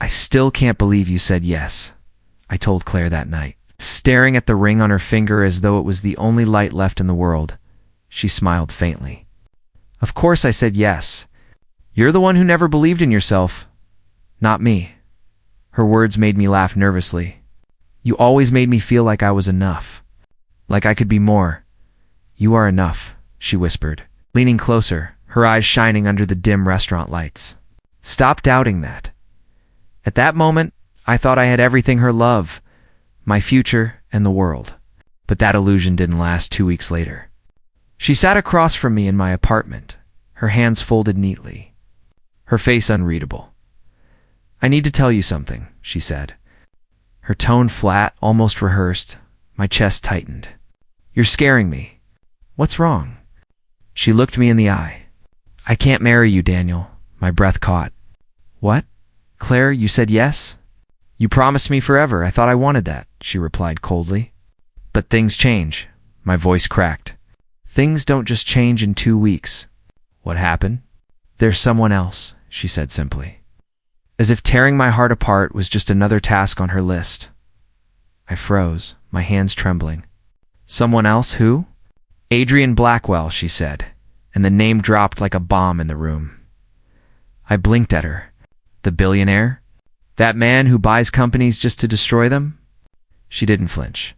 "I still can't believe you said yes," I told Claire that night. Staring at the ring on her finger as though it was the only light left in the world, she smiled faintly. "Of course I said yes. You're the one who never believed in yourself, not me." Her words made me laugh nervously. "You always made me feel like I was enough, like I could be more." "You are enough," she whispered, leaning closer, her eyes shining under the dim restaurant lights. "Stop doubting that." At that moment, I thought I had everything: her love, my future, and the world. But that illusion didn't last. 2 weeks later, she sat across from me in my apartment, her hands folded neatly, her face unreadable. "I need to tell you something," she said, her tone flat, almost rehearsed. My chest tightened. "You're scaring me." "What's wrong?" She looked me in the eye. "I can't marry you, Daniel." My breath caught. "What? Claire, you said yes? You promised me forever. I thought I wanted that," she replied coldly. "But things change." My voice cracked. "Things don't just change in 2 weeks." "What happened?" "There's someone else," she said simply, as if tearing my heart apart was just another task on her list. I froze, my hands trembling. "Someone else? Who?" "Adrian Blackwell," she said, and the name dropped like a bomb in the room. I blinked at her. "The billionaire? That man who buys companies just to destroy them?" She didn't flinch.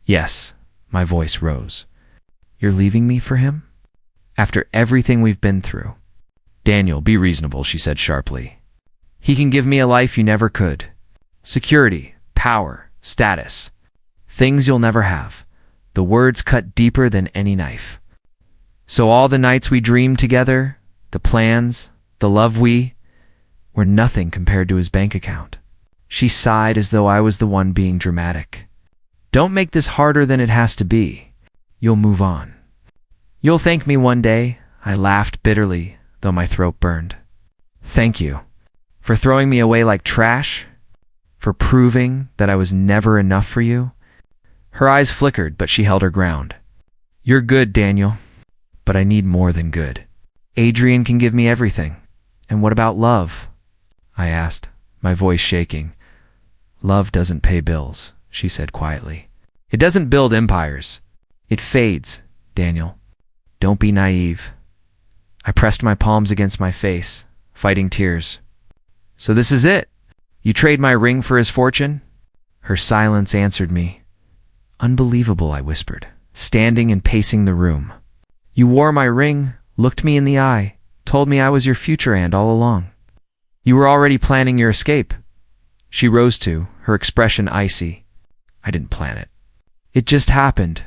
"Yes." My voice rose. "You're leaving me for him? After everything we've been through?" "Daniel, be reasonable," she said sharply. "He can give me a life you never could. Security, power, status. Things you'll never have." The words cut deeper than any knife. "So all the nights we dreamed together, the plans, the love were nothing compared to his bank account." She sighed as though I was the one being dramatic. "Don't make this harder than it has to be. You'll move on. You'll thank me one day." I laughed bitterly, though my throat burned. "Thank you. For throwing me away like trash? For proving that I was never enough for you?" Her eyes flickered, but she held her ground. "You're good, Daniel. But I need more than good. Adrian can give me everything. And what about love?" I asked, my voice shaking. "Love doesn't pay bills," she said quietly. "It doesn't build empires. It fades, Daniel. Don't be naive." I pressed my palms against my face, fighting tears. "So this is it? You trade my ring for his fortune?" Her silence answered me. "Unbelievable," I whispered, standing and pacing the room. "You wore my ring, looked me in the eye, told me I was your future and all along. You were already planning your escape." She rose too, her expression icy. "I didn't plan it. It just happened.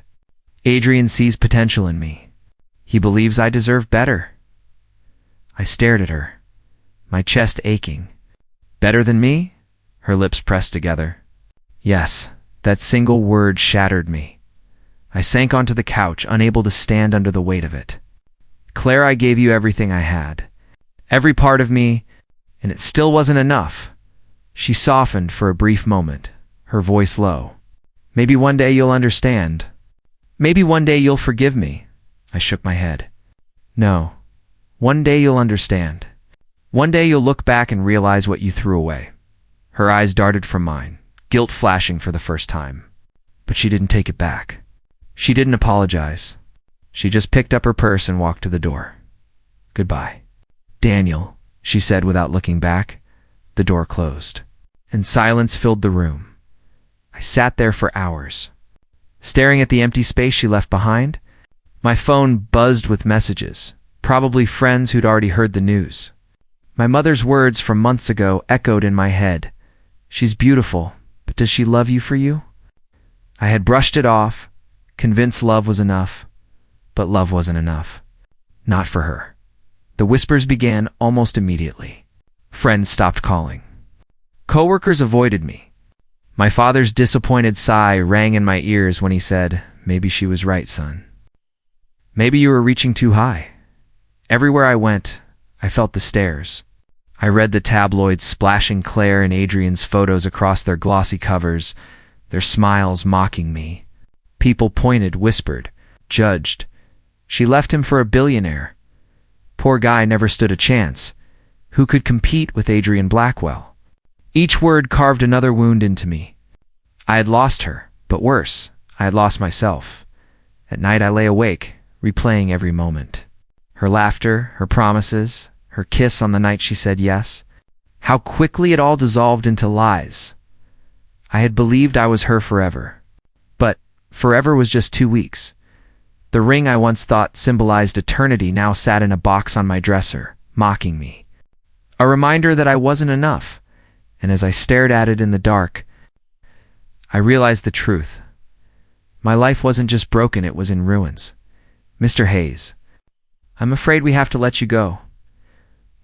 Adrian sees potential in me. He believes I deserve better." I stared at her, my chest aching. "Better than me?" Her lips pressed together. Yes, that single word shattered me. I sank onto the couch, unable to stand under the weight of it. "Claire, I gave you everything I had. Every part of me, and it still wasn't enough." She softened for a brief moment, her voice low. "Maybe one day you'll understand. Maybe one day you'll forgive me." I shook my head. "No. One day you'll understand. One day you'll look back and realize what you threw away." Her eyes darted from mine, guilt flashing for the first time. But she didn't take it back. She didn't apologize. She just picked up her purse and walked to the door. "Goodbye, Daniel," she said without looking back. The door closed, and silence filled the room. I sat there for hours, staring at the empty space she left behind. My phone buzzed with messages, probably friends who'd already heard the news. My mother's words from months ago echoed in my head. "She's beautiful, but does she love you for you?" I had brushed it off, convinced love was enough, but love wasn't enough. Not for her. The whispers began almost immediately. Friends stopped calling. Coworkers avoided me. My father's disappointed sigh rang in my ears when he said, "Maybe she was right, son. Maybe you were reaching too high." Everywhere I went, I felt the stares. I read the tabloids splashing Claire and Adrian's photos across their glossy covers, their smiles mocking me. People pointed, whispered, judged. She left him for a billionaire. Poor guy never stood a chance. Who could compete with Adrian Blackwell? Each word carved another wound into me. I had lost her, but worse, I had lost myself. At night I lay awake, replaying every moment. Her laughter, her promises, her kiss on the night she said yes. How quickly it all dissolved into lies. I had believed I was her forever. But forever was just 2 weeks. The ring I once thought symbolized eternity now sat in a box on my dresser, mocking me. A reminder that I wasn't enough. And as I stared at it in the dark, I realized the truth. My life wasn't just broken, it was in ruins. Mr. Hayes, I'm afraid we have to let you go.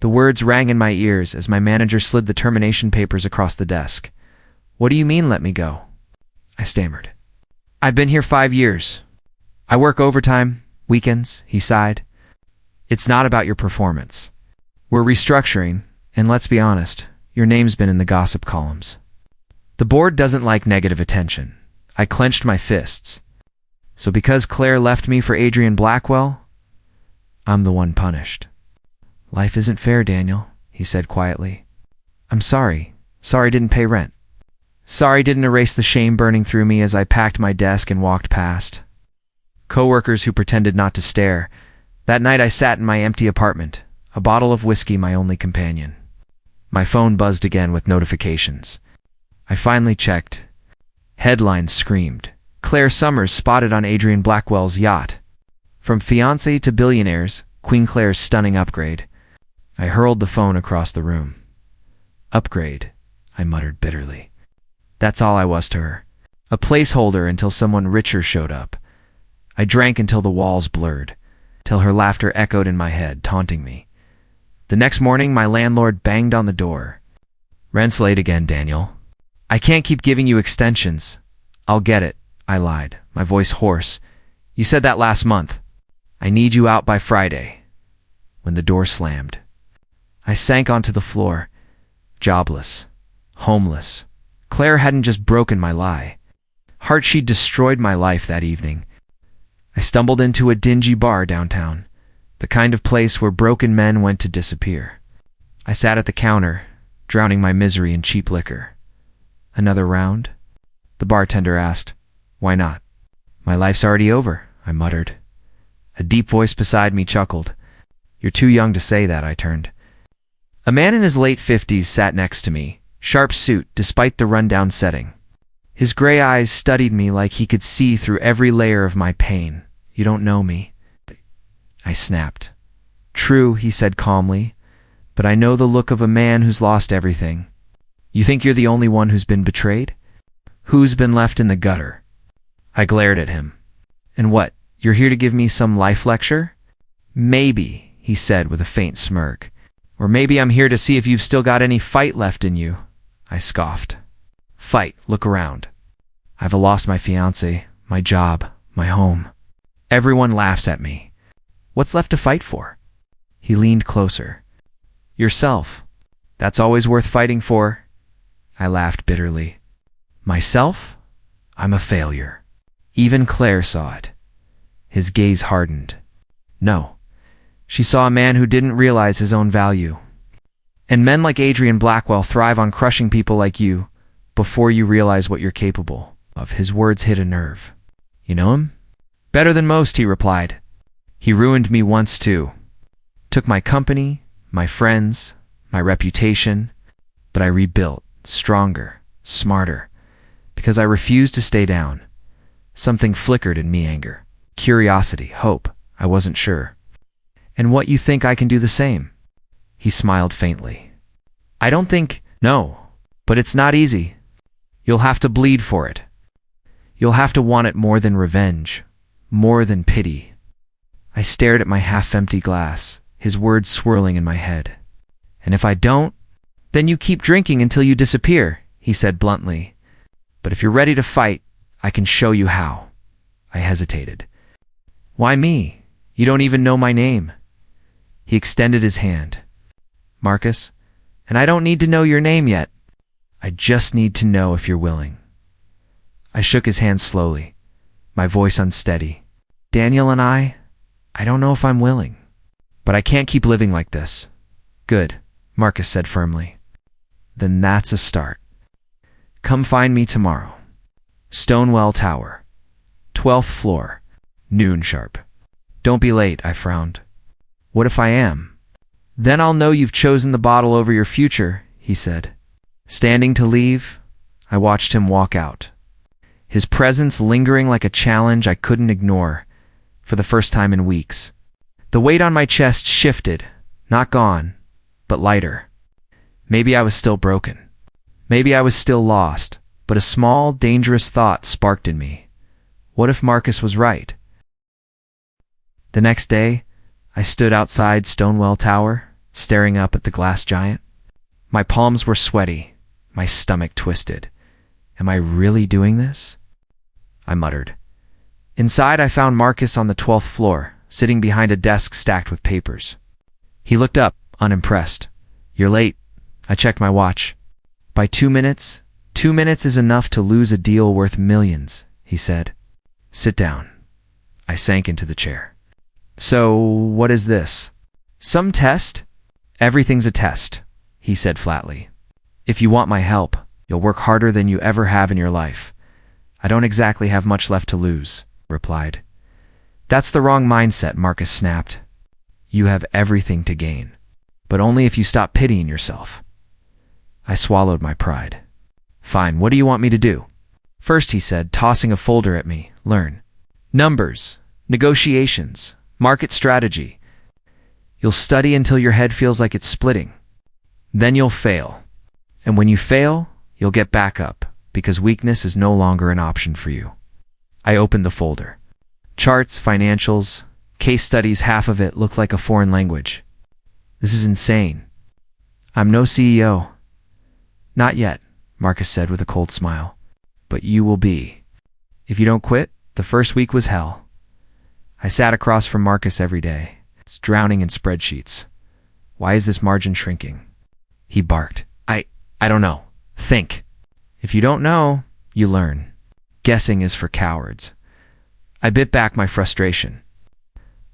The words rang in my ears as my manager slid the termination papers across the desk. What do you mean, let me go? I stammered. I've been here 5 years. I work overtime, weekends, he sighed. It's not about your performance. We're restructuring, and let's be honest, your name's been in the gossip columns. The board doesn't like negative attention. I clenched my fists. So because Claire left me for Adrian Blackwell, I'm the one punished. Life isn't fair, Daniel, he said quietly. I'm sorry. Sorry didn't pay rent. Sorry didn't erase the shame burning through me as I packed my desk and walked past. Coworkers who pretended not to stare. That night I sat in my empty apartment, a bottle of whiskey my only companion. My phone buzzed again with notifications. I finally checked. Headlines screamed. Claire Summers spotted on Adrian Blackwell's yacht. From Fiancée to Billionaires, Queen Claire's stunning upgrade. I hurled the phone across the room. Upgrade, I muttered bitterly. That's all I was to her. A placeholder until someone richer showed up. I drank until the walls blurred, till her laughter echoed in my head, taunting me. The next morning, my landlord banged on the door. Rent's late again, Daniel. I can't keep giving you extensions. I'll get it, I lied, my voice hoarse. You said that last month. I need you out by Friday. When the door slammed, I sank onto the floor, jobless, homeless. Claire hadn't just broken my lie. She'd destroyed my life that evening. I stumbled into a dingy bar downtown, the kind of place where broken men went to disappear. I sat at the counter, drowning my misery in cheap liquor. Another round? The bartender asked. Why not? My life's already over, I muttered. A deep voice beside me chuckled. You're too young to say that, I turned. A man in his late 50s sat next to me, sharp suit despite the rundown setting. His gray eyes studied me like he could see through every layer of my pain. You don't know me. I snapped. True, he said calmly, but I know the look of a man who's lost everything. You think you're the only one who's been betrayed? Who's been left in the gutter? I glared at him. And what, you're here to give me some life lecture? Maybe, he said with a faint smirk. Or maybe I'm here to see if you've still got any fight left in you. I scoffed. Fight, look around. I've lost my fiancé, my job, my home. Everyone laughs at me. What's left to fight for? He leaned closer. Yourself. That's always worth fighting for. I laughed bitterly. Myself? I'm a failure. Even Claire saw it. His gaze hardened. No. She saw a man who didn't realize his own value. And men like Adrian Blackwell thrive on crushing people like you before you realize what you're capable of. His words hit a nerve. You know him? Better than most, he replied. He ruined me once too. Took my company, my friends, my reputation, but I rebuilt, stronger, smarter, because I refused to stay down. Something flickered in me, anger, curiosity, hope. I wasn't sure. And what you think I can do the same? He smiled faintly. I don't think, no, but it's not easy. You'll have to bleed for it. You'll have to want it more than revenge, more than pity. I stared at my half-empty glass, his words swirling in my head. And if I don't, then you keep drinking until you disappear, he said bluntly. But if you're ready to fight, I can show you how. I hesitated. Why me? You don't even know my name. He extended his hand. Marcus, and I don't need to know your name yet. I just need to know if you're willing. I shook his hand slowly, my voice unsteady. Daniel and I don't know if I'm willing. But I can't keep living like this. Good, Marcus said firmly. Then that's a start. Come find me tomorrow. Stonewell Tower, 12th floor, noon sharp. Don't be late, I frowned. What if I am? Then I'll know you've chosen the bottle over your future, he said. Standing to leave, I watched him walk out. His presence lingering like a challenge I couldn't ignore for the first time in weeks. The weight on my chest shifted, not gone, but lighter. Maybe I was still broken. Maybe I was still lost, but a small, dangerous thought sparked in me. What if Marcus was right? The next day, I stood outside Stonewell Tower, staring up at the glass giant. My palms were sweaty, my stomach twisted. Am I really doing this? I muttered. Inside, I found Marcus on the 12th floor, sitting behind a desk stacked with papers. He looked up, unimpressed. You're late. I checked my watch. By 2 minutes? 2 minutes is enough to lose a deal worth millions, he said. Sit down. I sank into the chair. So, what is this? Some test? Everything's a test, he said flatly. If you want my help, you'll work harder than you ever have in your life. I don't exactly have much left to lose, I replied. That's the wrong mindset, Marcus snapped. You have everything to gain, but only if you stop pitying yourself. I swallowed my pride. Fine, what do you want me to do? First, he said, tossing a folder at me, learn. Numbers, negotiations, market strategy. You'll study until your head feels like it's splitting. Then you'll fail. And when you fail, you'll get back up, because weakness is no longer an option for you. I opened the folder. Charts, financials, case studies, half of it looked like a foreign language. This is insane. I'm no CEO. Not yet, Marcus said with a cold smile. But you will be. If you don't quit, the first week was hell. I sat across from Marcus every day, drowning in spreadsheets. Why is this margin shrinking? He barked. I don't know. Think. If you don't know, you learn. Guessing is for cowards. I bit back my frustration.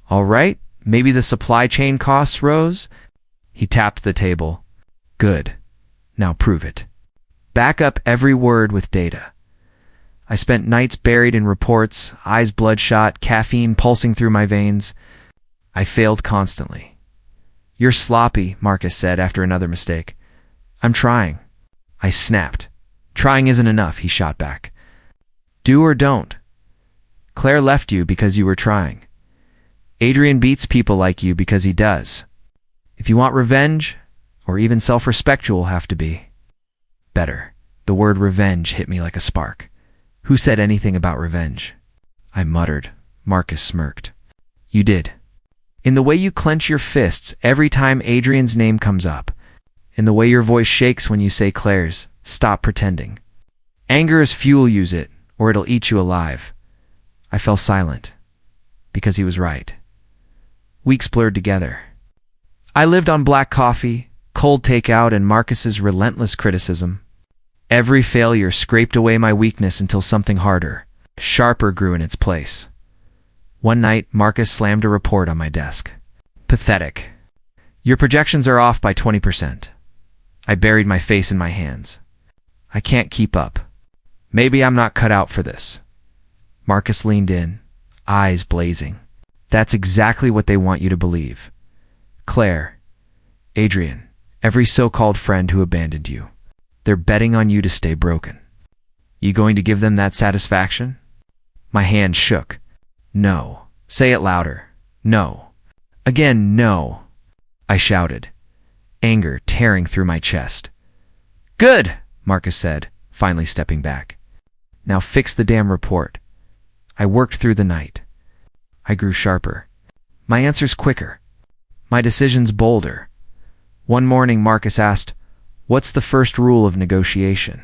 All right, maybe the supply chain costs rose? He tapped the table. Good. Now prove it. Back up every word with data. I spent nights buried in reports, eyes bloodshot, caffeine pulsing through my veins. I failed constantly. You're sloppy, Marcus said after another mistake. I'm trying. I snapped. Trying isn't enough, he shot back. Do or don't. Claire left you because you were trying. Adrian beats people like you because he does. If you want revenge, or even self-respect, you'll have to be better. The word revenge hit me like a spark. Who said anything about revenge? I muttered. Marcus smirked. You did. In the way you clench your fists every time Adrian's name comes up. In the way your voice shakes when you say Claire's. Stop pretending. Anger is fuel, use it, or it'll eat you alive. I fell silent. Because he was right. Weeks blurred together. I lived on black coffee, cold takeout, and Marcus's relentless criticism. Every failure scraped away my weakness until something harder, sharper grew in its place. One night, Marcus slammed a report on my desk. Pathetic. Your projections are off by 20%. I buried my face in my hands. I can't keep up. Maybe I'm not cut out for this. Marcus leaned in, eyes blazing. That's exactly what they want you to believe. Claire, Adrian, every so-called friend who abandoned you. They're betting on you to stay broken. You going to give them that satisfaction? My hand shook. No. Say it louder. No. Again, no. I shouted, anger tearing through my chest. Good, Marcus said, finally stepping back. Now fix the damn report. I worked through the night. I grew sharper. My answers quicker. My decisions bolder. One morning, Marcus asked, "What's the first rule of negotiation?"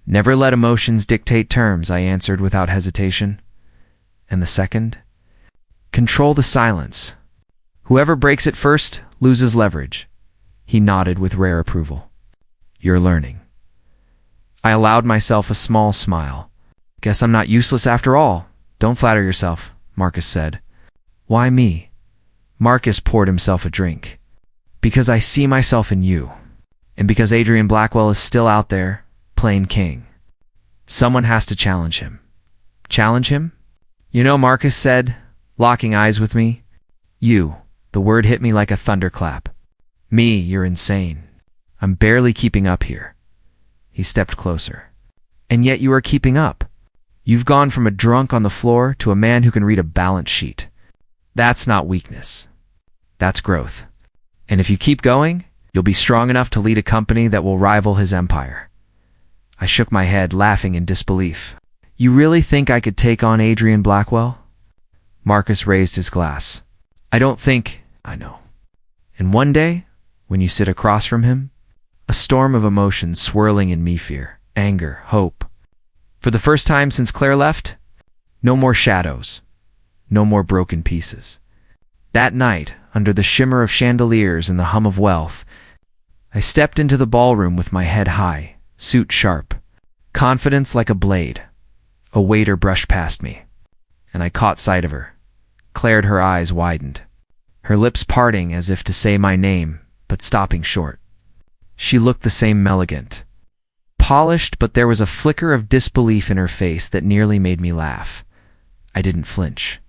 Never let emotions dictate terms, I answered without hesitation. And the second? Control the silence. Whoever breaks it first loses leverage. He nodded with rare approval. You're learning. I allowed myself a small smile. Guess I'm not useless after all. Don't flatter yourself, Marcus said. Why me? Marcus poured himself a drink. Because I see myself in you. And because Adrian Blackwell is still out there, playing king. Someone has to challenge him. Challenge him? You know, Marcus said, locking eyes with me. You, the word hit me like a thunderclap. Me, you're insane. I'm barely keeping up here. He stepped closer. And yet you are keeping up. You've gone from a drunk on the floor to a man who can read a balance sheet. That's not weakness. That's growth. And if you keep going, you'll be strong enough to lead a company that will rival his empire. I shook my head, laughing in disbelief. You really think I could take on Adrian Blackwell? Marcus raised his glass. I don't think I know. And one day, when you sit across from him, a storm of emotions swirling in me, fear, anger, hope. For the first time since Claire left, no more shadows, no more broken pieces. That night, under the shimmer of chandeliers and the hum of wealth, I stepped into the ballroom with my head high, suit sharp, confidence like a blade. A waiter brushed past me, and I caught sight of her. Claire, her eyes widened, her lips parting as if to say my name, but stopping short. She looked the same elegant, polished, but there was a flicker of disbelief in her face that nearly made me laugh. I didn't flinch.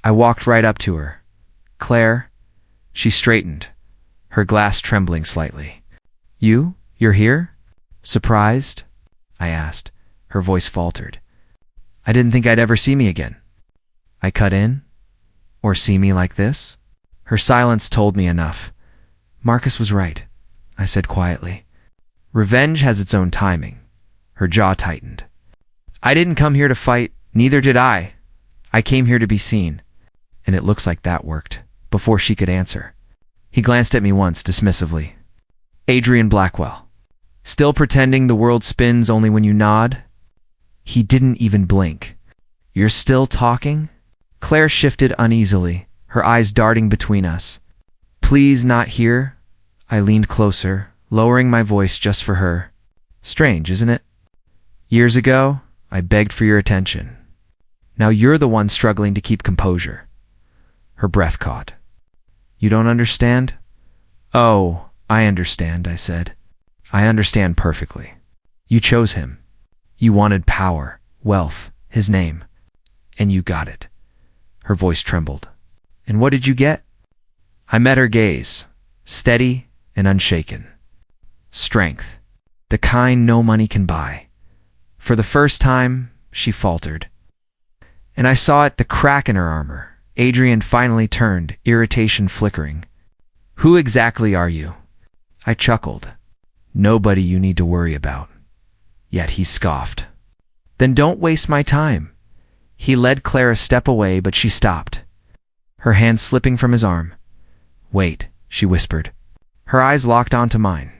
I walked right up to her. Claire? She straightened, her glass trembling slightly. You're here? Surprised? I asked. Her voice faltered. I didn't think I'd ever see me again. I cut in? Or see me like this? Her silence told me enough. Marcus was right, I said quietly. Revenge has its own timing. Her jaw tightened. I didn't come here to fight, neither did I. I came here to be seen. And it looks like that worked. Before she could answer, he glanced at me once dismissively. Adrian Blackwell. Still pretending the world spins only when you nod? He didn't even blink. You're still talking? Claire shifted uneasily, her eyes darting between us. Please, not here. I leaned closer, lowering my voice just for her. Strange, isn't it? Years ago, I begged for your attention. Now you're the one struggling to keep composure. Her breath caught. You don't understand? Oh, I understand, I said. I understand perfectly. You chose him. You wanted power, wealth, his name. And you got it. Her voice trembled. And what did you get? I met her gaze, steady and unshaken. Strength, the kind no money can buy. For the first time, she faltered. And I saw it, the crack in her armor. Adrian finally turned, irritation flickering. Who exactly are you? I chuckled. Nobody you need to worry about. Yet he scoffed. Then don't waste my time. He led Claire a step away, but she stopped, her hand slipping from his arm. Wait, she whispered. Her eyes locked onto mine.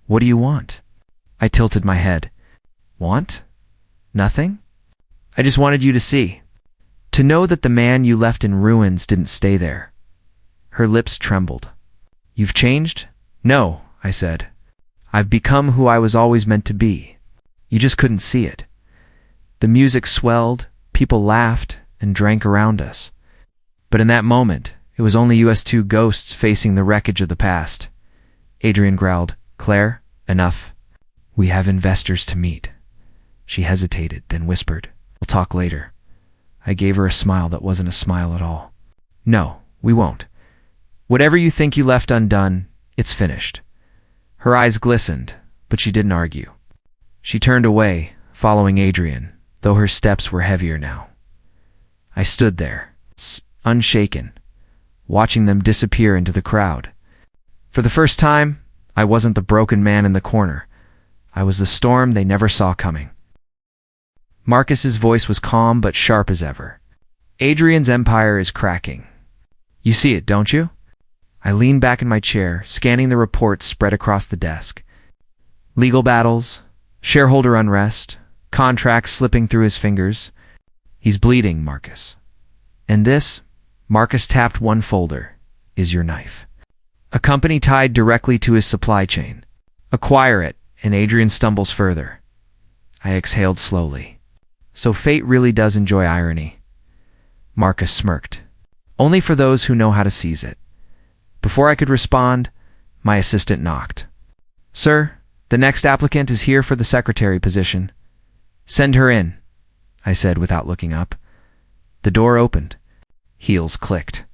What do you want? I tilted my head. Want? Nothing? I just wanted you to see. To know that the man you left in ruins didn't stay there. Her lips trembled. You've changed? No, I said. I've become who I was always meant to be. You just couldn't see it. The music swelled, people laughed, and drank around us. But in that moment, it was only us two ghosts facing the wreckage of the past. Adrian growled, Claire, enough. We have investors to meet. She hesitated, then whispered, We'll talk later. I gave her a smile that wasn't a smile at all. No, we won't. Whatever you think you left undone, it's finished. Her eyes glistened, but she didn't argue. She turned away, following Adrian, though her steps were heavier now. I stood there, unshaken, watching them disappear into the crowd. For the first time, I wasn't the broken man in the corner. I was the storm they never saw coming. Marcus's voice was calm but sharp as ever. Adrian's empire is cracking. You see it, don't you? I leaned back in my chair, scanning the reports spread across the desk. Legal battles, shareholder unrest, contracts slipping through his fingers. He's bleeding, Marcus. And this, Marcus tapped one folder, is your knife. A company tied directly to his supply chain. Acquire it, and Adrian stumbles further. I exhaled slowly. So fate really does enjoy irony. Marcus smirked. Only for those who know how to seize it. Before I could respond, my assistant knocked. Sir, the next applicant is here for the secretary position. Send her in, I said without looking up. The door opened. Heels clicked.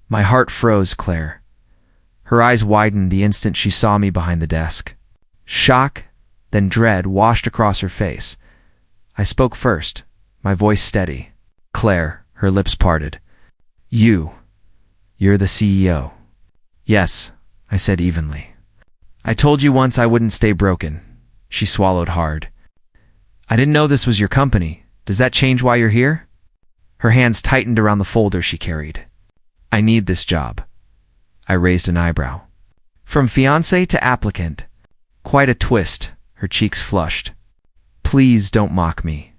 My heart froze, Claire. Her eyes widened the instant she saw me behind the desk. Shock, then dread washed across her face. I spoke first, my voice steady. Claire, her lips parted. You're the CEO. Yes, I said evenly. I told you once I wouldn't stay broken. She swallowed hard. I didn't know this was your company. Does that change why you're here? Her hands tightened around the folder she carried. I need this job. I raised an eyebrow. From fiancé to applicant. Quite a twist, her cheeks flushed. Please don't mock me.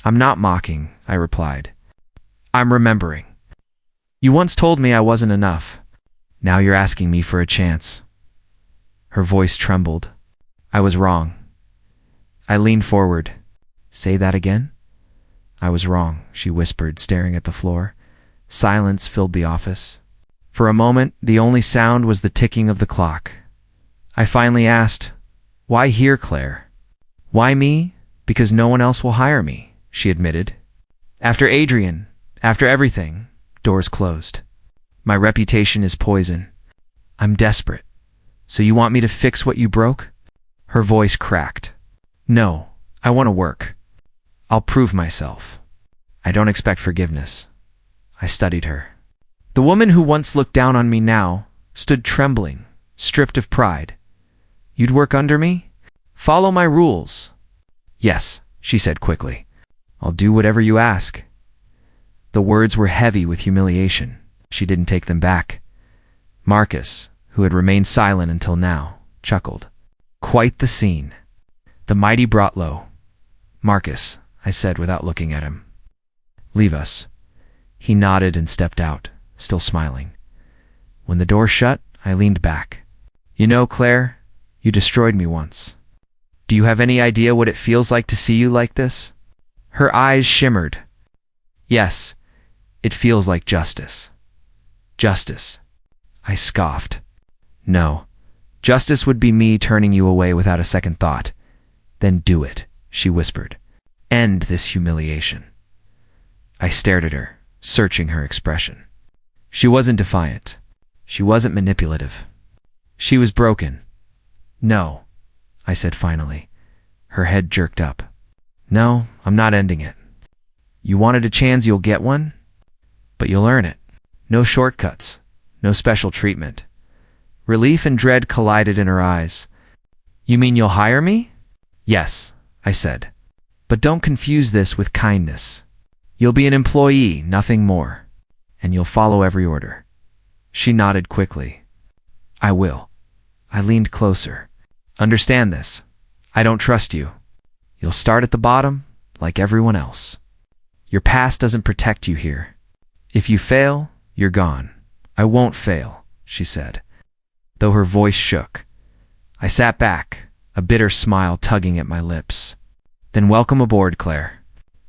I'm not mocking, I replied. I'm remembering. You once told me I wasn't enough. Now you're asking me for a chance. Her voice trembled. I was wrong. I leaned forward. Say that again? I was wrong, she whispered, staring at the floor. Silence filled the office. For a moment, the only sound was the ticking of the clock. I finally asked, Why here, Claire? Why me? Because no one else will hire me, she admitted. After Adrian, after everything, doors closed. My reputation is poison. I'm desperate. So you want me to fix what you broke? Her voice cracked. No, I want to work. I'll prove myself. I don't expect forgiveness. I studied her. The woman who once looked down on me now stood trembling, stripped of pride. You'd work under me? Follow my rules. Yes, she said quickly. I'll do whatever you ask. The words were heavy with humiliation. She didn't take them back. Marcus, who had remained silent until now, chuckled. Quite the scene. The mighty Brotlow. Marcus, I said without looking at him. Leave us. He nodded and stepped out, still smiling. When the door shut, I leaned back. You know, Claire, you destroyed me once. Do you have any idea what it feels like to see you like this? Her eyes shimmered. Yes, it feels like justice. Justice. I scoffed. No, justice would be me turning you away without a second thought. Then do it, she whispered. End this humiliation. I stared at her, searching her expression. She wasn't defiant. She wasn't manipulative. She was broken. No, I said finally. Her head jerked up. No, I'm not ending it. You wanted a chance, you'll get one, but you'll earn it. No shortcuts, no special treatment. Relief and dread collided in her eyes. You mean you'll hire me? Yes, I said. But don't confuse this with kindness. You'll be an employee, nothing more. And you'll follow every order. She nodded quickly. I will. I leaned closer. Understand this. I don't trust you. You'll start at the bottom, like everyone else. Your past doesn't protect you here. If you fail, you're gone. I won't fail, she said, though her voice shook. I sat back, a bitter smile tugging at my lips. Then welcome aboard, Claire.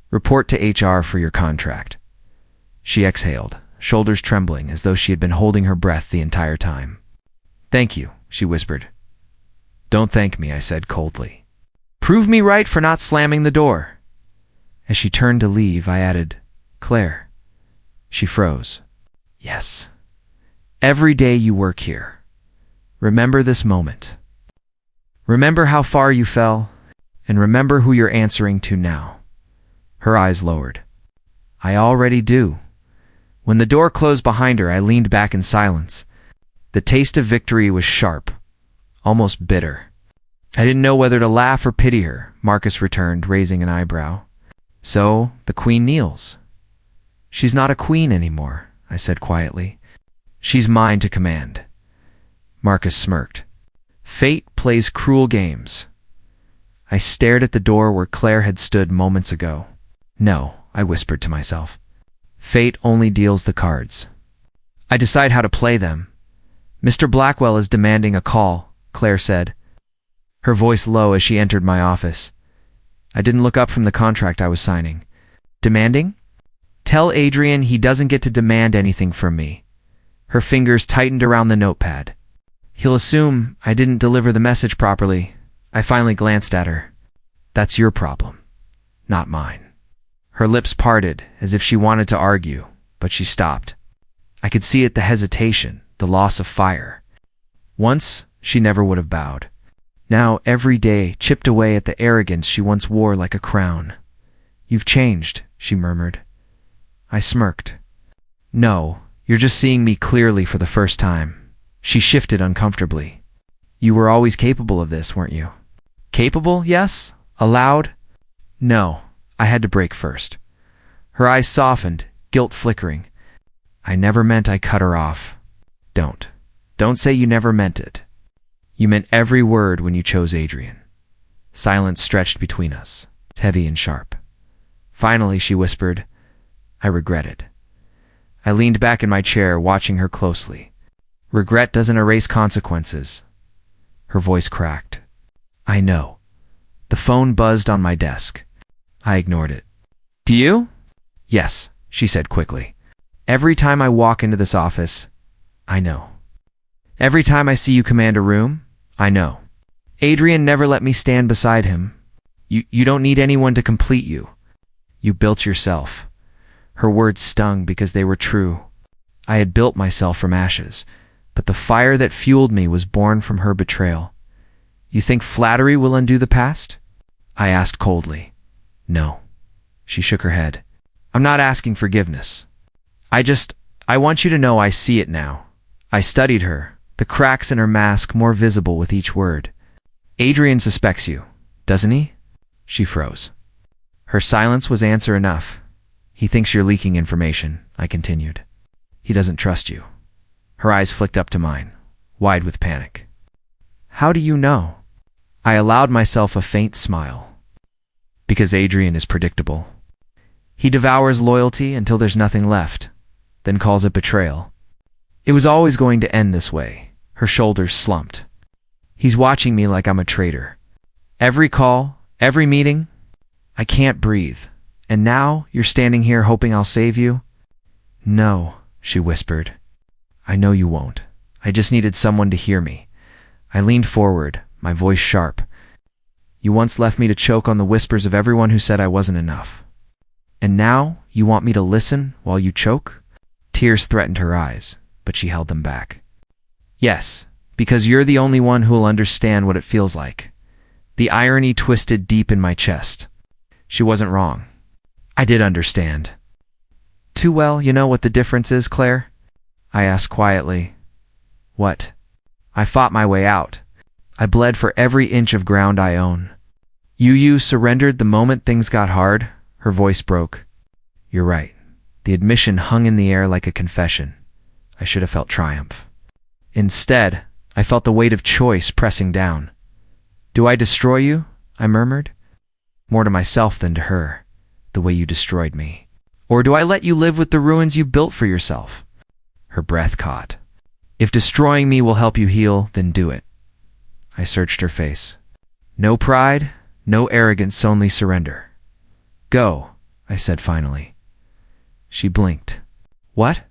Report to HR for your contract. She exhaled, shoulders trembling as though she had been holding her breath the entire time. Thank you, she whispered. Don't thank me, I said coldly. Prove me right for not slamming the door. As she turned to leave, I added, Claire. She froze. Yes. Every day you work here. Remember this moment. Remember how far you fell, and remember who you're answering to now. Her eyes lowered. I already do. When the door closed behind her, I leaned back in silence. The taste of victory was sharp, almost bitter. I didn't know whether to laugh or pity her, Marcus returned, raising an eyebrow. So, the queen kneels. She's not a queen anymore, I said quietly. She's mine to command. Marcus smirked. Fate plays cruel games. I stared at the door where Claire had stood moments ago. No, I whispered to myself. Fate only deals the cards. I decide how to play them. Mr. Blackwell is demanding a call, Claire said, her voice low as she entered my office. I didn't look up from the contract I was signing. Demanding? Tell Adrian he doesn't get to demand anything from me. Her fingers tightened around the notepad. He'll assume I didn't deliver the message properly. I finally glanced at her. That's your problem, not mine. Her lips parted as if she wanted to argue, but she stopped. I could see it, the hesitation, the loss of fire. Once, she never would have bowed. Now, every day, chipped away at the arrogance she once wore like a crown. You've changed, she murmured. I smirked. No, you're just seeing me clearly for the first time. She shifted uncomfortably. You were always capable of this, weren't you? Capable, yes. Allowed? No, I had to break first. Her eyes softened, guilt flickering. I never meant. I cut her off. Don't say you never meant it. You meant every word when you chose Adrian. Silence stretched between us, heavy and sharp. Finally, she whispered, I regret it. I leaned back in my chair, watching her closely. Regret doesn't erase consequences. Her voice cracked. I know. The phone buzzed on my desk. I ignored it. Do you? Yes, she said quickly. Every time I walk into this office, I know. Every time I see you command a room, I know. Adrian never let me stand beside him. You don't need anyone to complete you. You built yourself. Her words stung because they were true. I had built myself from ashes, but the fire that fueled me was born from her betrayal. You think flattery will undo the past? I asked coldly. No. She shook her head. I'm not asking forgiveness. I want you to know I see it now. I studied her, the cracks in her mask more visible with each word. Adrian suspects you, doesn't he? She froze. Her silence was answer enough. He thinks you're leaking information, I continued. He doesn't trust you. Her eyes flicked up to mine, wide with panic. How do you know? I allowed myself a faint smile. Because Adrian is predictable. He devours loyalty until there's nothing left, then calls it betrayal. It was always going to end this way. Her shoulders slumped. He's watching me like I'm a traitor. Every call, every meeting, I can't breathe. And now you're standing here hoping I'll save you? No, she whispered. I know you won't. I just needed someone to hear me. I leaned forward, my voice sharp. You once left me to choke on the whispers of everyone who said I wasn't enough. And now you want me to listen while you choke? Tears threatened her eyes, but she held them back. Yes, because you're the only one who'll understand what it feels like. The irony twisted deep in my chest. She wasn't wrong. I did understand. Too well, you know what the difference is, Claire? I asked quietly. What? I fought my way out. I bled for every inch of ground I own. You surrendered the moment things got hard. Her voice broke. You're right. The admission hung in the air like a confession. I should have felt triumph. Instead, I felt the weight of choice pressing down. Do I destroy you? I murmured. More to myself than to her, the way you destroyed me. Or do I let you live with the ruins you built for yourself? Her breath caught. If destroying me will help you heal, then do it. I searched her face. No pride, no arrogance, only surrender. Go, I said finally. She blinked. What?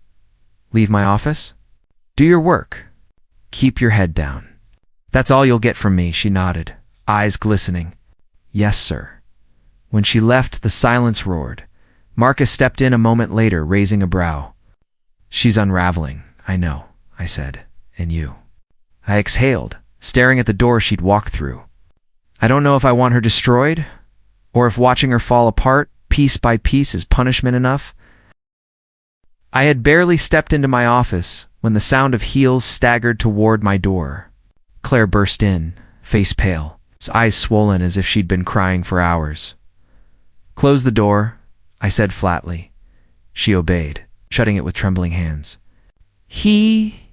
Leave my office? Do your work. Keep your head down. That's all you'll get from me, she nodded, eyes glistening. Yes, sir. When she left, the silence roared. Marcus stepped in a moment later, raising a brow. She's unraveling, I know, I said. And you? I exhaled, staring at the door she'd walked through. I don't know if I want her destroyed, or if watching her fall apart, piece by piece, is punishment enough. I had barely stepped into my office when the sound of heels staggered toward my door. Claire burst in, face pale, eyes swollen as if she'd been crying for hours. Close the door, I said flatly. She obeyed, shutting it with trembling hands. He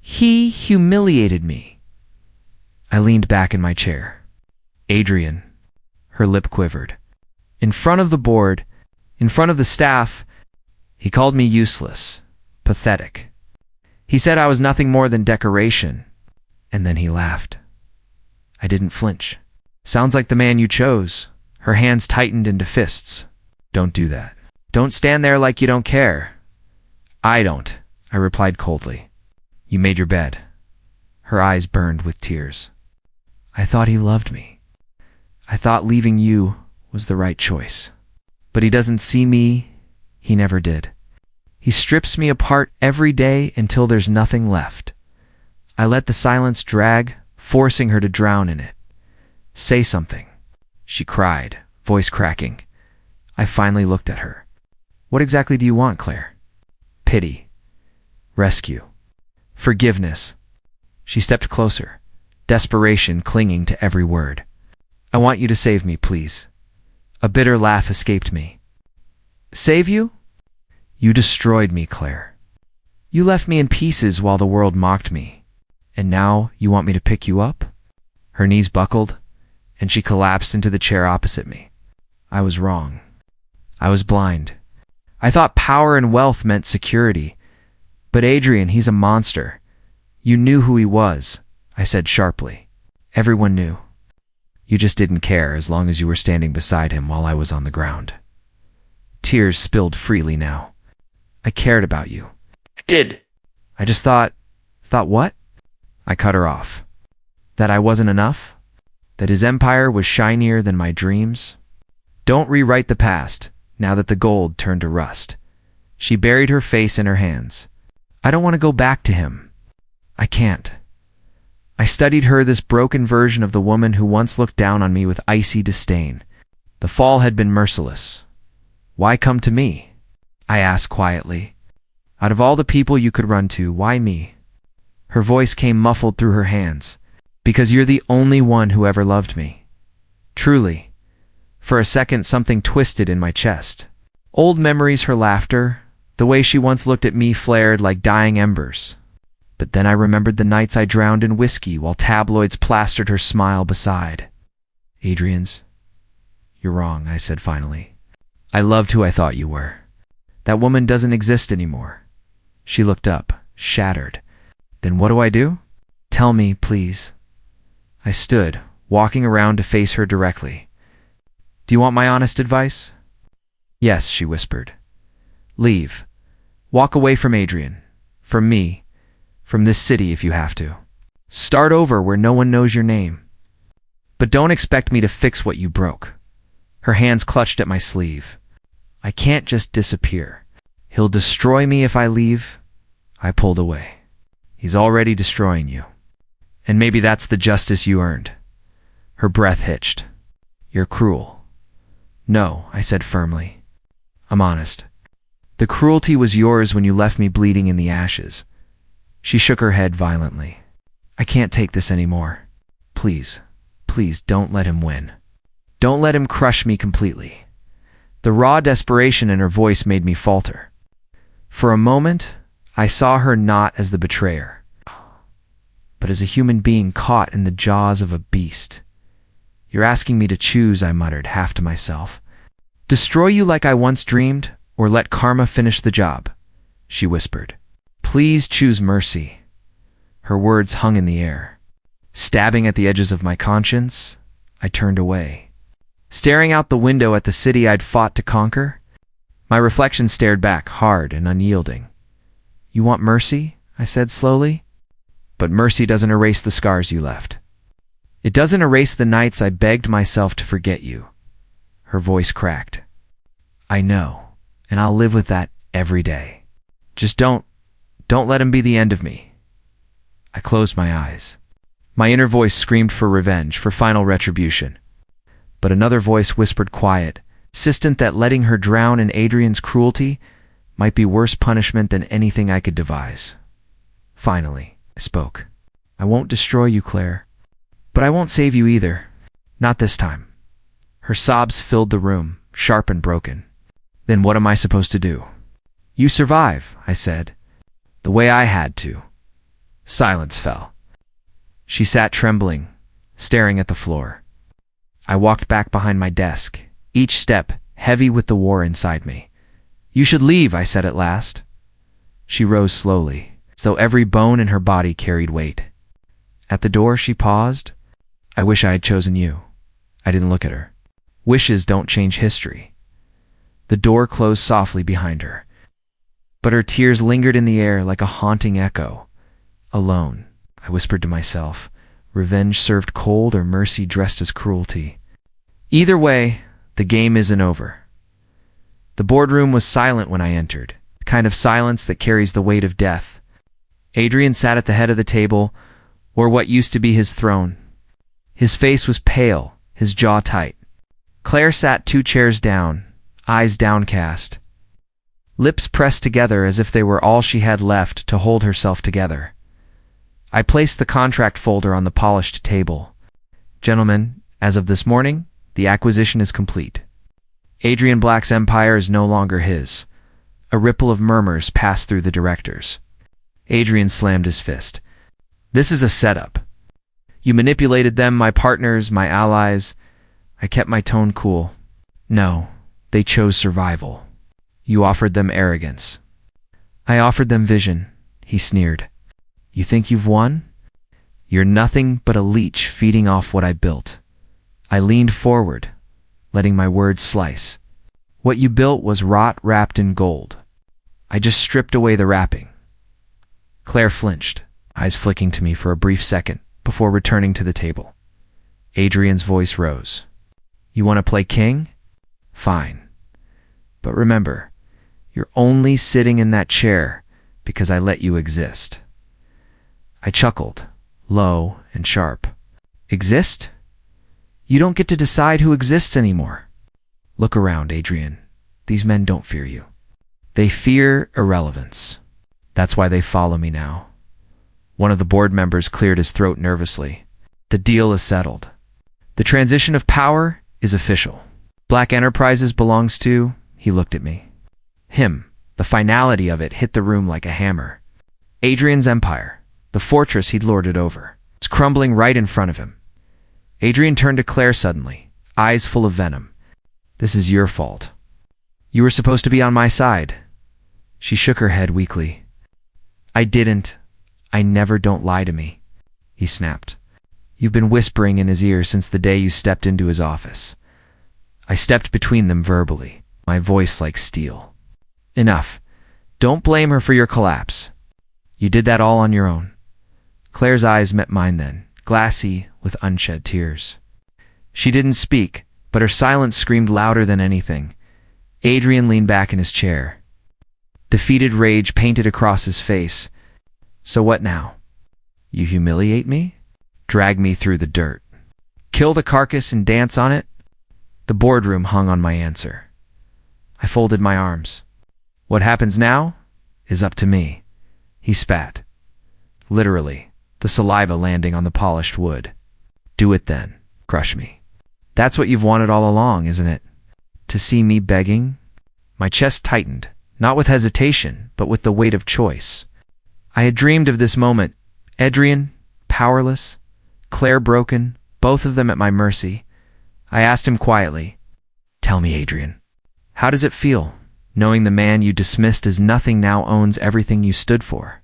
humiliated me. I leaned back in my chair. Adrian. Her lip quivered. In front of the board, in front of the staff, he called me useless, pathetic. He said I was nothing more than decoration, and then he laughed. I didn't flinch. Sounds like the man you chose. Her hands tightened into fists. Don't do that. Don't stand there like you don't care. I don't, I replied coldly. You made your bed. Her eyes burned with tears. I thought he loved me. I thought leaving you was the right choice. But he doesn't see me. He never did. He strips me apart every day until there's nothing left. I let the silence drag, forcing her to drown in it. Say something, she cried, voice cracking. I finally looked at her. What exactly do you want, Claire? Pity. Rescue. Forgiveness. She stepped closer, desperation clinging to every word. I want you to save me, please. A bitter laugh escaped me. Save you? You destroyed me, Claire. You left me in pieces while the world mocked me. And now you want me to pick you up? Her knees buckled, and she collapsed into the chair opposite me. I was wrong. I was blind. I thought power and wealth meant security. But Adrian, he's a monster. You knew who he was, I said sharply. Everyone knew. You just didn't care as long as you were standing beside him while I was on the ground. Tears spilled freely now. I cared about you. I did. I just thought what? I cut her off. That I wasn't enough? That his empire was shinier than my dreams? Don't rewrite the past, now that the gold turned to rust. She buried her face in her hands. I don't want to go back to him. I can't. I studied her, this broken version of the woman who once looked down on me with icy disdain. The fall had been merciless. Why come to me? I asked quietly. Out of all the people you could run to, why me? Her voice came muffled through her hands. Because you're the only one who ever loved me. Truly. For a second, something twisted in my chest. Old memories, her laughter, the way she once looked at me flared like dying embers. But then I remembered the nights I drowned in whiskey while tabloids plastered her smile beside. Adrian's. You're wrong, I said finally. I loved who I thought you were. That woman doesn't exist anymore. She looked up, shattered. Then what do I do? Tell me, please. I stood, walking around to face her directly. Do you want my honest advice? Yes, she whispered. Leave. Walk away from Adrian. From me. From this city if you have to. Start over where no one knows your name. But don't expect me to fix what you broke. Her hands clutched at my sleeve. I can't just disappear. He'll destroy me if I leave. I pulled away. He's already destroying you. And maybe that's the justice you earned. Her breath hitched. You're cruel. No, I said firmly. I'm honest. The cruelty was yours when you left me bleeding in the ashes. She shook her head violently. I can't take this anymore. Please, please don't let him win. Don't let him crush me completely. The raw desperation in her voice made me falter. For a moment, I saw her not as the betrayer, but as a human being caught in the jaws of a beast. You're asking me to choose, I muttered, half to myself. Destroy you like I once dreamed, or let karma finish the job, she whispered. Please choose mercy. Her words hung in the air. Stabbing at the edges of my conscience, I turned away. Staring out the window at the city I'd fought to conquer, my reflection stared back, hard and unyielding. You want mercy? I said slowly. But mercy doesn't erase the scars you left. It doesn't erase the nights I begged myself to forget you. Her voice cracked. I know, and I'll live with that every day. Just don't let him be the end of me. I closed my eyes. My inner voice screamed for revenge, for final retribution. But another voice whispered quiet, insistent that letting her drown in Adrian's cruelty might be worse punishment than anything I could devise. Finally, I spoke. I won't destroy you, Claire. But I won't save you either. Not this time. Her sobs filled the room, sharp and broken. Then what am I supposed to do? You survive, I said. The way I had to. Silence fell. She sat trembling, staring at the floor. I walked back behind my desk, each step heavy with the war inside me. You should leave, I said at last. She rose slowly, as though every bone in her body carried weight. At the door, she paused. I wish I had chosen you. I didn't look at her. Wishes don't change history. The door closed softly behind her, but her tears lingered in the air like a haunting echo. Alone, I whispered to myself. Revenge served cold or mercy dressed as cruelty. Either way, the game isn't over. The boardroom was silent when I entered, the kind of silence that carries the weight of death. Adrian sat at the head of the table, or what used to be his throne. His face was pale, his jaw tight. Claire sat 2 chairs down, eyes downcast, lips pressed together as if they were all she had left to hold herself together. I placed the contract folder on the polished table. Gentlemen, as of this morning, the acquisition is complete. Adrian Black's empire is no longer his. A ripple of murmurs passed through the directors. Adrian slammed his fist. This is a setup. You manipulated them, my partners, my allies. I kept my tone cool. No, they chose survival. You offered them arrogance. I offered them vision, he sneered. You think you've won? You're nothing but a leech feeding off what I built. I leaned forward, letting my words slice. What you built was rot wrapped in gold. I just stripped away the wrapping. Claire flinched, eyes flicking to me for a brief second before returning to the table. Adrian's voice rose. You want to play king? Fine. But remember, you're only sitting in that chair because I let you exist. I chuckled, low and sharp. Exist? You don't get to decide who exists anymore. Look around, Adrian. These men don't fear you. They fear irrelevance. That's why they follow me now. One of the board members cleared his throat nervously. The deal is settled. The transition of power is official. Black Enterprises belongs to, he looked at me. Him. The finality of it hit the room like a hammer. Adrian's empire, the fortress he'd lorded over, it's crumbling right in front of him. Adrian turned to Claire suddenly, eyes full of venom. This is your fault. You were supposed to be on my side. She shook her head weakly. I didn't. I never. Don't lie to me, he snapped. You've been whispering in his ear since the day you stepped into his office. I stepped between them verbally, my voice like steel. Enough. Don't blame her for your collapse. You did that all on your own. Claire's eyes met mine then, glassy with unshed tears. She didn't speak, but her silence screamed louder than anything. Adrian leaned back in his chair. Defeated rage painted across his face. So what now? You humiliate me? Drag me through the dirt? Kill the carcass and dance on it? The boardroom hung on my answer. I folded my arms. What happens now is up to me, he spat. Literally, the saliva landing on the polished wood. Do it then. Crush me. That's what you've wanted all along, isn't it? To see me begging? My chest tightened, not with hesitation, but with the weight of choice. I had dreamed of this moment. Adrian, powerless. Claire broken, both of them at my mercy. I asked him quietly, Tell me, Adrian, how does it feel, knowing the man you dismissed as nothing now owns everything you stood for?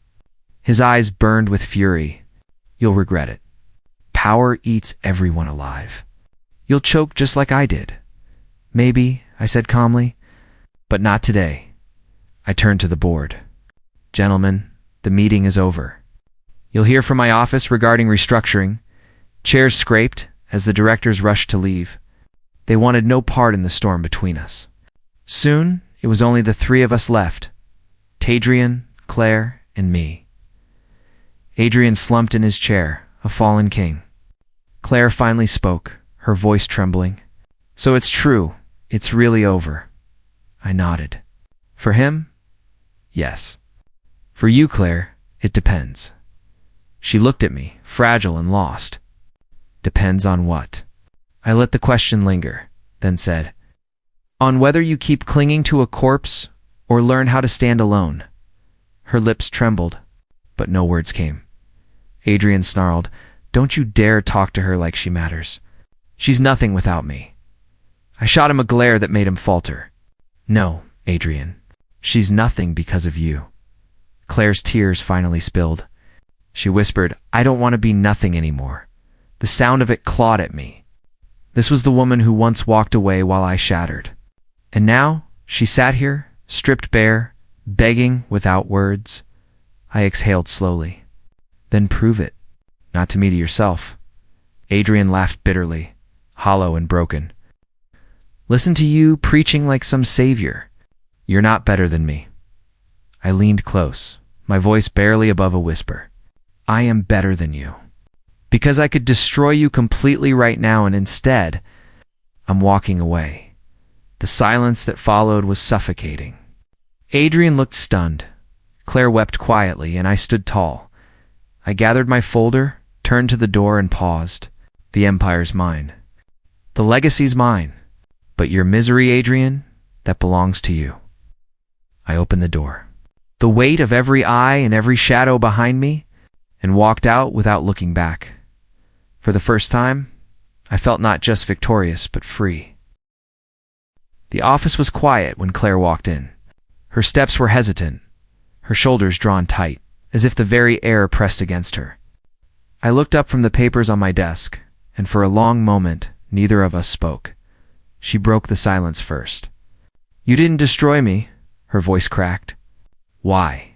His eyes burned with fury. You'll regret it. Power eats everyone alive. You'll choke just like I did. Maybe, I said calmly, but not today. I turned to the board. Gentlemen, the meeting is over. You'll hear from my office regarding restructuring. Chairs scraped as the directors rushed to leave. They wanted no part in the storm between us. Soon, it was only the 3 of us left. Tadrian, Claire, and me. Adrian slumped in his chair, a fallen king. Claire finally spoke, her voice trembling. So it's true. It's really over. I nodded. For him? Yes. For you, Claire, it depends. She looked at me, fragile and lost. Depends on what? I let the question linger, then said, On whether you keep clinging to a corpse or learn how to stand alone. Her lips trembled, but no words came. Adrian snarled, Don't you dare talk to her like she matters. She's nothing without me. I shot him a glare that made him falter. No, Adrian. She's nothing because of you. Claire's tears finally spilled. She whispered, I don't want to be nothing anymore. The sound of it clawed at me. This was the woman who once walked away while I shattered. And now she sat here, stripped bare, begging without words. I exhaled slowly. Then prove it, Not to me, to yourself. Adrian laughed bitterly, hollow and broken. Listen to you preaching like some savior. You're not better than me. I leaned close, my voice barely above a whisper. I am better than you. Because I could destroy you completely right now, and instead, I'm walking away. The silence that followed was suffocating. Adrian looked stunned. Claire wept quietly, and I stood tall. I gathered my folder, turned to the door, and paused. The empire's mine. The legacy's mine. But your misery, Adrian, that belongs to you. I opened the door. The weight of every eye and every shadow behind me, and walked out without looking back. For the first time, I felt not just victorious, but free. The office was quiet when Claire walked in. Her steps were hesitant, her shoulders drawn tight, as if the very air pressed against her. I looked up from the papers on my desk, and for a long moment, neither of us spoke. She broke the silence first. You didn't destroy me, her voice cracked. Why?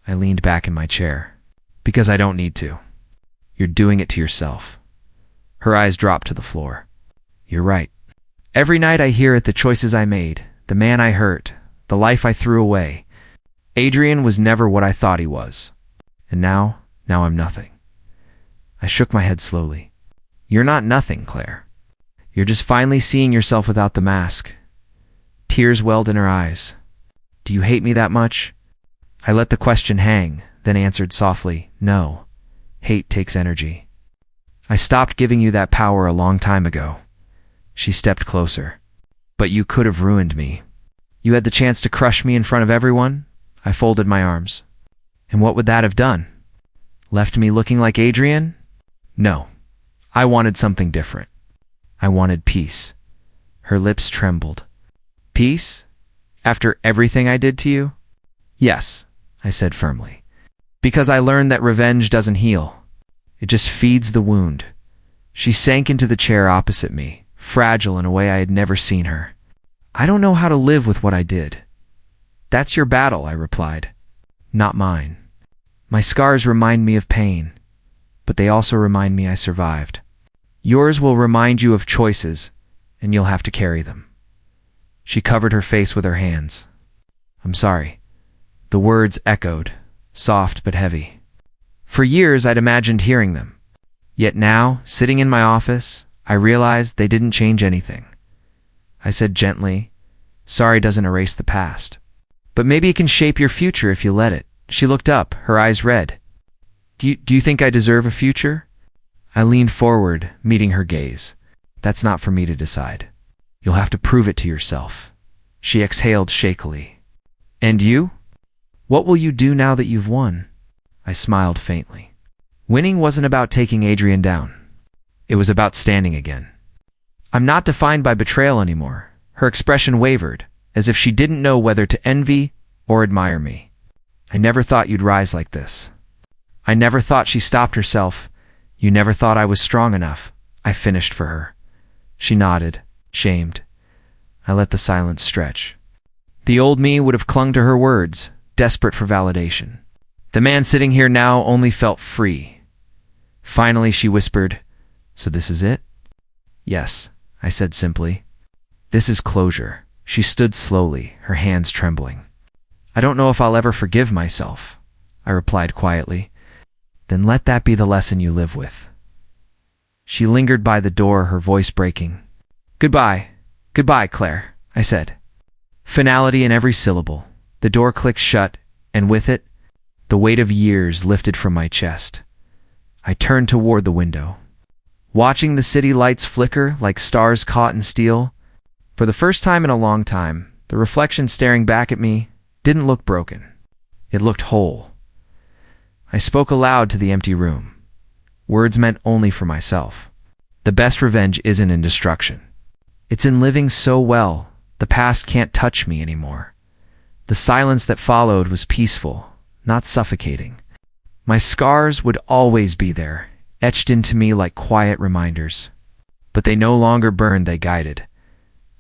I leaned back in my chair. Because I don't need to. You're doing it to yourself. Her eyes dropped to the floor. You're right. Every night I hear it, the choices I made, the man I hurt, the life I threw away. Adrian was never what I thought he was. And now I'm nothing. I shook my head slowly. You're not nothing, Claire. You're just finally seeing yourself without the mask. Tears welled in her eyes. Do you hate me that much? I let the question hang, then answered softly, no. Hate takes energy. I stopped giving you that power a long time ago. She stepped closer. But you could have ruined me. You had the chance to crush me in front of everyone. I folded my arms. And what would that have done? Left me looking like Adrian? No. I wanted something different. I wanted peace. Her lips trembled. Peace? After everything I did to you? Yes, I said firmly. Because I learned that revenge doesn't heal. It just feeds the wound. She sank into the chair opposite me, fragile in a way I had never seen her. I don't know how to live with what I did. That's your battle, I replied. Not mine. My scars remind me of pain, but they also remind me I survived. Yours will remind you of choices, and you'll have to carry them. She covered her face with her hands. I'm sorry. The words echoed, soft but heavy. For years I'd imagined hearing them. Yet now, sitting in my office, I realized they didn't change anything. I said gently, sorry doesn't erase the past. But maybe it can shape your future if you let it. She looked up, her eyes red. Do you think I deserve a future? I leaned forward, meeting her gaze. That's not for me to decide. You'll have to prove it to yourself. She exhaled shakily. And you? What will you do now that you've won? I smiled faintly. Winning wasn't about taking Adrian down. It was about standing again. I'm not defined by betrayal anymore. Her expression wavered, as if she didn't know whether to envy or admire me. I never thought you'd rise like this. I never thought. She stopped herself. You never thought I was strong enough. I finished for her. She nodded, shamed. I let the silence stretch. The old me would have clung to her words, desperate for validation. The man sitting here now only felt free. Finally, she whispered, so this is it? Yes, I said simply. This is closure. She stood slowly, her hands trembling. I don't know if I'll ever forgive myself, I replied quietly. Then let that be the lesson you live with. She lingered by the door, her voice breaking. Goodbye. Goodbye, Claire, I said. Finality in every syllable. The door clicked shut, and with it, the weight of years lifted from my chest. I turned toward the window. Watching the city lights flicker like stars caught in steel, for the first time in a long time, the reflection staring back at me didn't look broken. It looked whole. I spoke aloud to the empty room. Words meant only for myself. The best revenge isn't in destruction. It's in living so well, the past can't touch me anymore. The silence that followed was peaceful, not suffocating. My scars would always be there, etched into me like quiet reminders. But they no longer burned, they guided.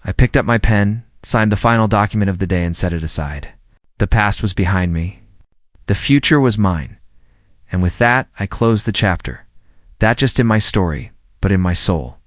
I picked up my pen, signed the final document of the day, and set it aside. The past was behind me. The future was mine. And with that, I closed the chapter. That just in my story, but in my soul.